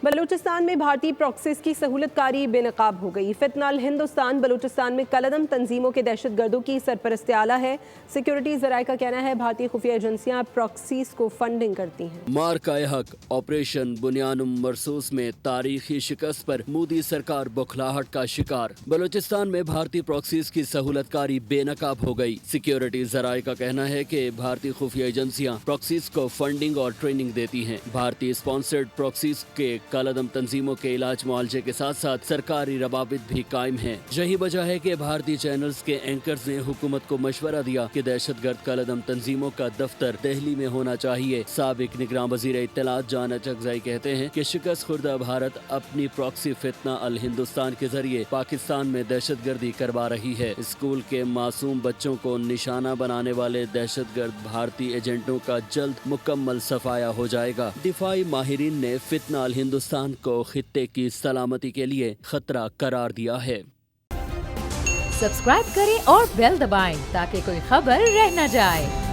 बलूचिस्तान में भारतीय प्रॉक्सीज की सहूलतकारी बेनकाब हो गई। फितनाल हिंदुस्तान बलूचिस्तान में कलअदम तंजीमों के दहशतगर्दों की सरपरस्ती आला है। सिक्योरिटी ज़राए का कहना है भारतीय खुफिया एजेंसियां प्रॉक्सीज को फंडिंग करती हैं। मार्का-ए-हक ऑपरेशन बुनियानुम मरसूस में तारीखी शिकस्त पर मोदी सरकार बौखलाहट का शिकार। बलूचिस्तान में भारतीय प्रॉक्सीज की सहूलतकारी बेनकाब हो गई। सिक्योरिटी ज़राए का कहना है कि भारतीय खुफिया एजेंसियां प्रॉक्सीज को फंडिंग और ट्रेनिंग देती हैं। भारतीय स्पॉन्सर्ड प्रॉक्सीज के कलअदम तंजीमों के इलाज मुआलजे के साथ साथ सरकारी रवाबित भी कायम हैं। यही वजह है कि भारतीय चैनल्स के एंकर्स ने हुकूमत को मशवरा दिया कि दहशतगर्द कलअदम तंजीमों का दफ्तर दिल्ली में होना चाहिए। साबिक निगरान वज़ीर इत्तलात जान अचकज़ई कहते हैं कि शिकस्त खुर्दा भारत अपनी प्रॉक्सी फितना अल हिंदुस्तान के जरिए पाकिस्तान में दहशतगर्दी करवा रही है। स्कूल के मासूम बच्चों को निशाना बनाने वाले दहशतगर्द भारतीय एजेंटों का जल्द मुकम्मल सफाया हो जाएगा। दिफाई माहिरीन ने फितना अल हिंदुस्तान को खित्ते की सलामती के लिए खतरा करार दिया है। सब्सक्राइब करें और बेल दबाएं ताकि कोई खबर रह न जाए।